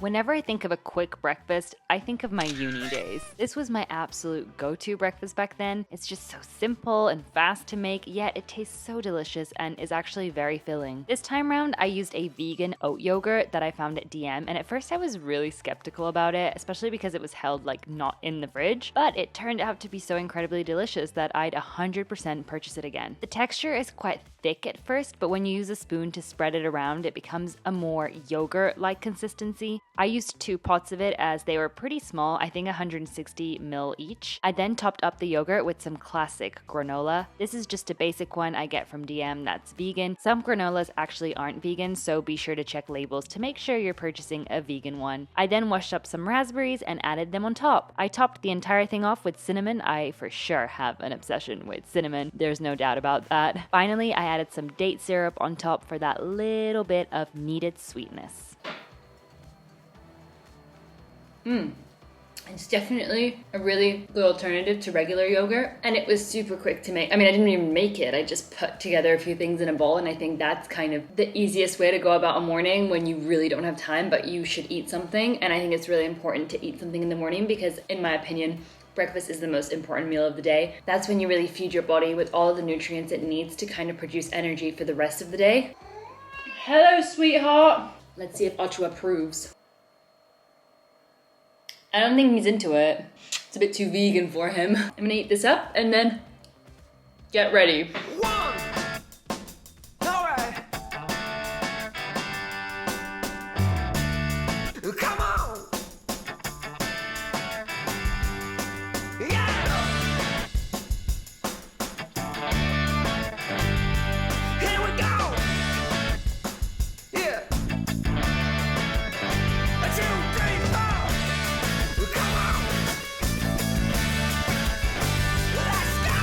Whenever I think of a quick breakfast, I think of my uni days. This was my absolute go-to breakfast back then. It's just so simple and fast to make, yet it tastes so delicious and is actually very filling. This time round, I used a vegan oat yogurt that I found at DM, and at first I was really skeptical about it, especially because it was held like not in the fridge, but it turned out to be so incredibly delicious that I'd 100% purchase it again. The texture is quite thick at first, but when you use a spoon to spread it around, it becomes a more yogurt-like consistency. I used 2 pots of it as they were pretty small, I think 160 ml each. I then topped up the yogurt with some classic granola. This is just a basic one I get from DM that's vegan. Some granolas actually aren't vegan, so be sure to check labels to make sure you're purchasing a vegan one. I then washed up some raspberries and added them on top. I topped the entire thing off with cinnamon. I for sure have an obsession with cinnamon. There's no doubt about that. Finally, I added some date syrup on top for that little bit of needed sweetness. It's definitely a really good alternative to regular yogurt, and it was super quick to make. I mean, I didn't even make it. I just put together a few things in a bowl, and I think that's kind of the easiest way to go about a morning when you really don't have time, but you should eat something. And I think it's really important to eat something in the morning because, in my opinion, breakfast is the most important meal of the day. That's when you really feed your body with all of the nutrients it needs to kind of produce energy for the rest of the day. Hello, sweetheart. Let's see if Ocho approves. I don't think he's into it. It's a bit too vegan for him. I'm gonna eat this up and then get ready. Come on! Yeah! Here we go! Yeah! 1, 2, 3, 4! Come on! Let's go!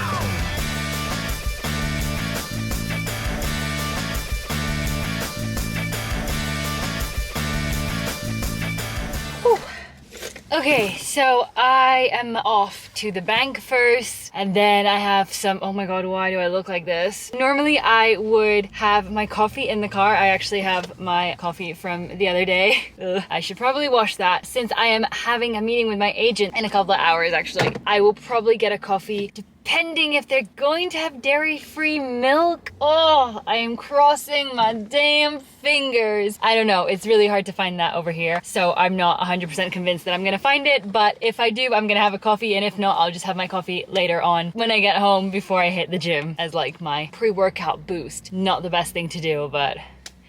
Okay, so I am off to the bank first, and then I have some, oh my god, why do I look like this? Normally I would have my coffee in the car. I actually have my coffee from the other day. Ugh. I should probably wash that since I am having a meeting with my agent in a couple of hours actually. I will probably get a coffee depending if they're going to have dairy-free milk. Oh, I am crossing my damn fingers. I don't know, it's really hard to find that over here, so I'm not 100% convinced that I'm gonna find it, but if I do, I'm gonna have a coffee, and if not, I'll just have my coffee later on when I get home before I hit the gym as like my pre-workout boost. Not the best thing to do, but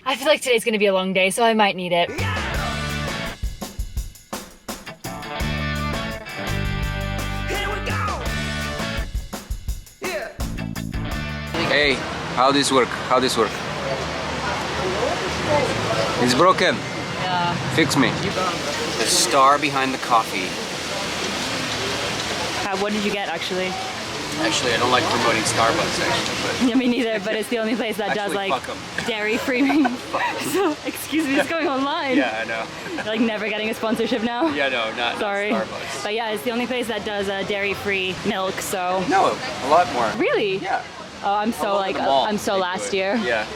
I feel like today's gonna be a long day, so I might need it. Hey, how this work? It's broken. Yeah. Fix me. The star behind the coffee. What did you get actually? Actually, I don't like promoting Starbucks actually, Yeah, me neither, but it's the only place that does Actually, like fuck 'em. dairy-free. So, excuse me, it's going online. but yeah, I know. You're like never getting a sponsorship now? Yeah, no, not Sorry. Starbucks. But yeah, it's the only place that does dairy-free milk, so. No, a lot more. Really? Yeah. Oh, I'm so All over like, the mall, I'm so they do last it. year. Yeah.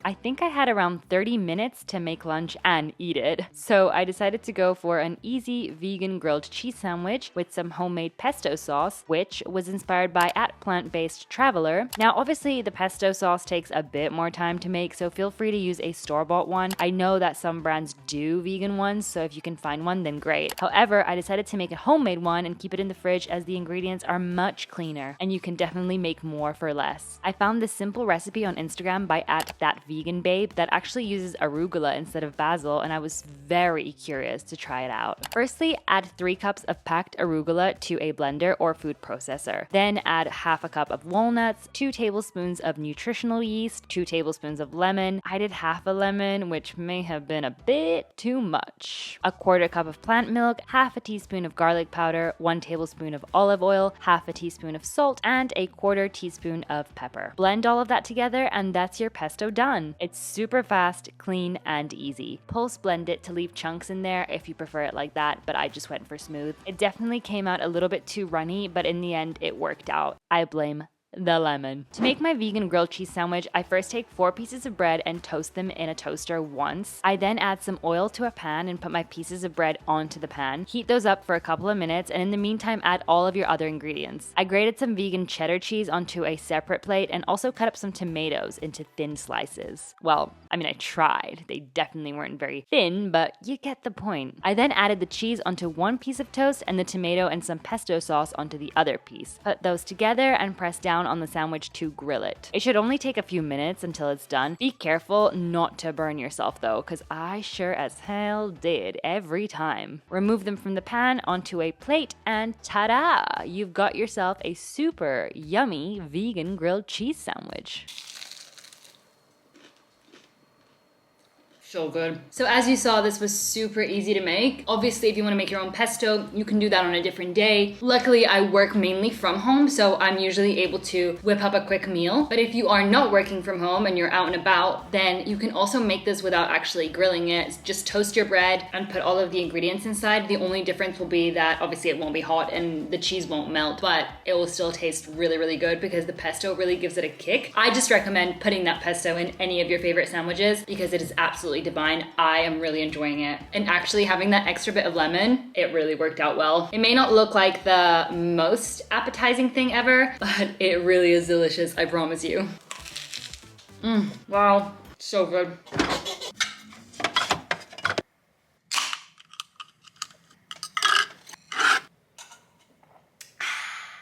I think I had around 30 minutes to make lunch and eat it. So I decided to go for an easy vegan grilled cheese sandwich with some homemade pesto sauce, which was inspired by @plant-based traveler. Now, obviously the pesto sauce takes a bit more time to make, so feel free to use a store-bought one. I know that some brands do vegan ones, so if you can find one, then great. However, I decided to make a homemade one and keep it in the fridge as the ingredients are much cleaner, and you can definitely make more for less. I found this simple recipe on Instagram by @thatveganbabe that actually uses arugula instead of basil, and I was very curious to try it out. Firstly, add 3 cups of packed arugula to a blender or food processor. Then add half a cup of walnuts, 2 tablespoons of nutritional yeast, 2 tablespoons of lemon. I did half a lemon, which may have been a bit too much. A 1/4 cup of plant milk, half a teaspoon of garlic powder, 1 tablespoon of olive oil, half a teaspoon of salt, and a 1/4 teaspoon of pepper. Blend all of that together, and that's your pesto done. It's super super fast, clean, and easy. Pulse blend it to leave chunks in there if you prefer it like that, but I just went for smooth. It definitely came out a little bit too runny, but in the end it worked out. I blame the lemon. To make my vegan grilled cheese sandwich, I first take 4 pieces of bread and toast them in a toaster once. I then add some oil to a pan and put my pieces of bread onto the pan. Heat those up for a couple of minutes, and in the meantime add all of your other ingredients. I grated some vegan cheddar cheese onto a separate plate and also cut up some tomatoes into thin slices. Well, I mean, I tried. They definitely weren't very thin, but you get the point. I then added the cheese onto one piece of toast and the tomato and some pesto sauce onto the other piece. Put those together and press down on the sandwich to grill it. It should only take a few minutes until it's done. Be careful not to burn yourself though, because I sure as hell did every time. Remove them from the pan onto a plate and ta-da! You've got yourself a super yummy vegan grilled cheese sandwich. So good. So as you saw, this was super easy to make. Obviously, if you want to make your own pesto, you can do that on a different day. Luckily, I work mainly from home, so I'm usually able to whip up a quick meal. But if you are not working from home and you're out and about, then you can also make this without actually grilling it. Just toast your bread and put all of the ingredients inside. The only difference will be that obviously it won't be hot and the cheese won't melt, but it will still taste really, really good because the pesto really gives it a kick. I just recommend putting that pesto in any of your favorite sandwiches because it is absolutely divine. I am really enjoying it. And actually having that extra bit of lemon, it really worked out well. It may not look like the most appetizing thing ever, but it really is delicious, I promise you. Wow, so good.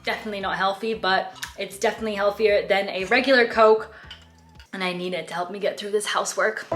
Definitely not healthy, but it's definitely healthier than a regular Coke, and I need it to help me get through this housework.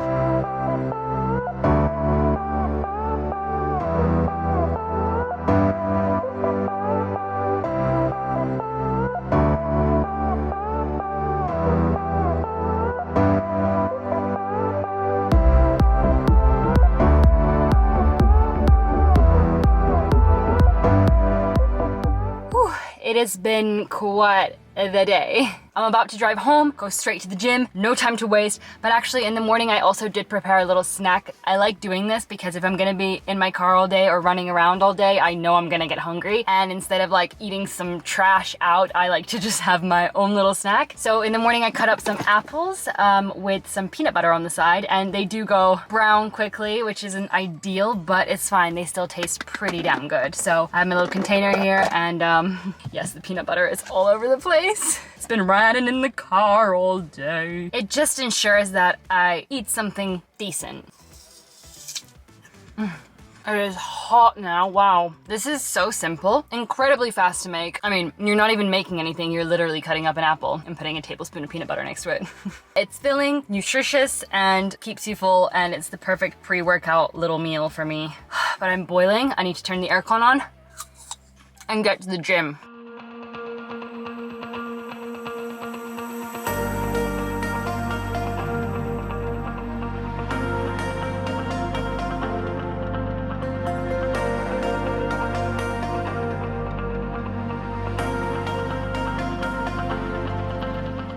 It has been quite the day. I'm about to drive home, go straight to the gym, no time to waste, but actually in the morning I also did prepare a little snack. I like doing this because if I'm gonna be in my car all day or running around all day, I know I'm gonna get hungry, and instead of like eating some trash out, I like to just have my own little snack. So in the morning I cut up some apples with some peanut butter on the side, and they do go brown quickly, which isn't ideal, but it's fine. They still taste pretty damn good. So I have my little container here, and yes, the peanut butter is all over the place. It's been riding in the car all day. It just ensures that I eat something decent. It is hot now, wow. This is so simple, incredibly fast to make. I mean, you're not even making anything, you're literally cutting up an apple and putting a tablespoon of peanut butter next to it. It's filling, nutritious, and keeps you full, and it's the perfect pre-workout little meal for me. But I'm boiling, I need to turn the aircon on and get to the gym.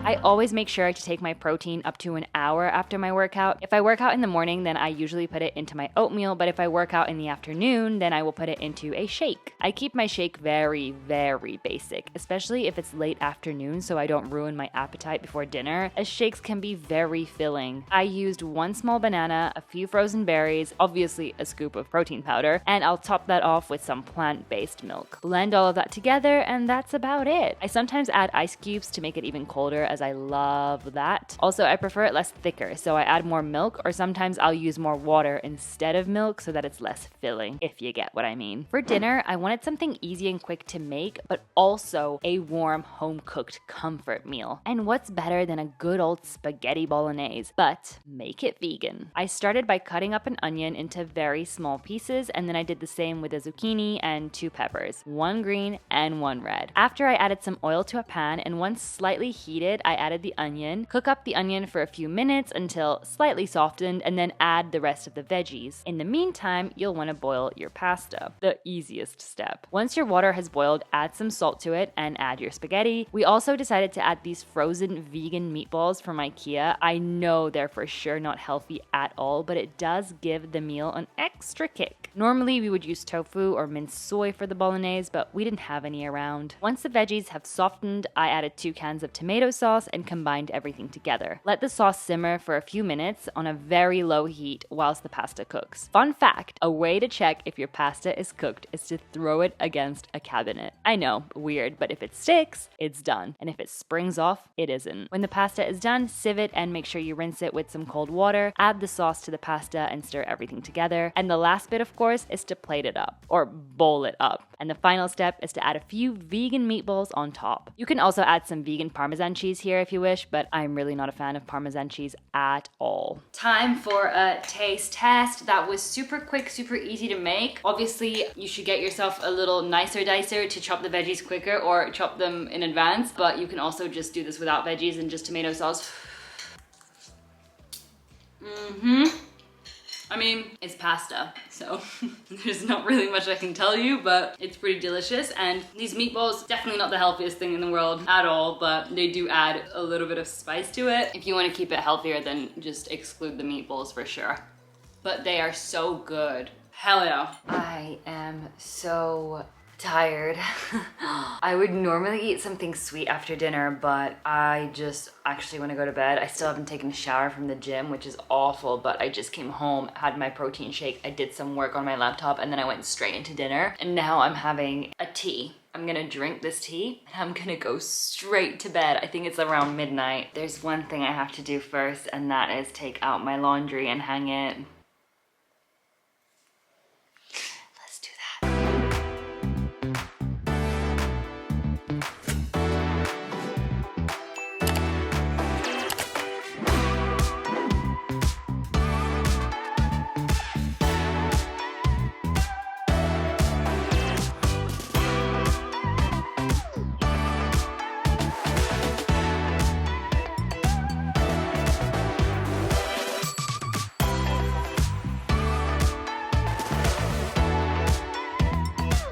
I always make sure to take my protein up to an hour after my workout. If I work out in the morning, then I usually put it into my oatmeal, but if I work out in the afternoon, then I will put it into a shake. I keep my shake very, very basic, especially if it's late afternoon so I don't ruin my appetite before dinner, as shakes can be very filling. I used 1 small banana, a few frozen berries, obviously a scoop of protein powder, and I'll top that off with some plant-based milk. Blend all of that together, and that's about it. I sometimes add ice cubes to make it even colder, as I love that. Also, I prefer it less thicker, so I add more milk, or sometimes I'll use more water instead of milk so that it's less filling, if you get what I mean. For dinner, I wanted something easy and quick to make, but also a warm, home-cooked comfort meal. And what's better than a good old spaghetti bolognese, but make it vegan. I started by cutting up an onion into very small pieces, and then I did the same with a zucchini and 2 peppers, 1 green and 1 red. After I added some oil to a pan, and once slightly heated, I added the onion. Cook up the onion for a few minutes until slightly softened, and then add the rest of the veggies. In the meantime, you'll want to boil your pasta, the easiest step. Once your water has boiled, add some salt to it and add your spaghetti. We also decided to add these frozen vegan meatballs from IKEA. I know they're for sure not healthy at all, but it does give the meal an extra kick. Normally we would use tofu or minced soy for the bolognese, but we didn't have any around. Once the veggies have softened, I added 2 cans of tomato sauce and combined everything together. Let the sauce simmer for a few minutes on a very low heat whilst the pasta cooks. Fun fact, a way to check if your pasta is cooked is to throw it against a cabinet. I know, weird, but if it sticks, it's done. And if it springs off, it isn't. When the pasta is done, sieve it and make sure you rinse it with some cold water. Add the sauce to the pasta and stir everything together. And the last bit, of course, is to plate it up or bowl it up. And the final step is to add a few vegan meatballs on top. You can also add some vegan Parmesan cheese here if you wish, but I'm really not a fan of Parmesan cheese at all. Time for a taste test. That was super quick, super easy to make. Obviously, you should get yourself a little nicer dicer to chop the veggies quicker or chop them in advance, but you can also just do this without veggies and just tomato sauce. I mean, it's pasta, so there's not really much I can tell you, but it's pretty delicious. And these meatballs, definitely not the healthiest thing in the world at all, but they do add a little bit of spice to it. If you want to keep it healthier, then just exclude the meatballs for sure. But they are so good. Hell yeah. I am so tired. I would normally eat something sweet after dinner, but I just actually want to go to bed. I still haven't taken a shower from the gym, which is awful, but I just came home, had my protein shake, I did some work on my laptop, and then I went straight into dinner. And now I'm having a tea. I'm gonna drink this tea and I'm gonna go straight to bed. I think it's around midnight. There's one thing I have to do first, and that is take out my laundry and hang it.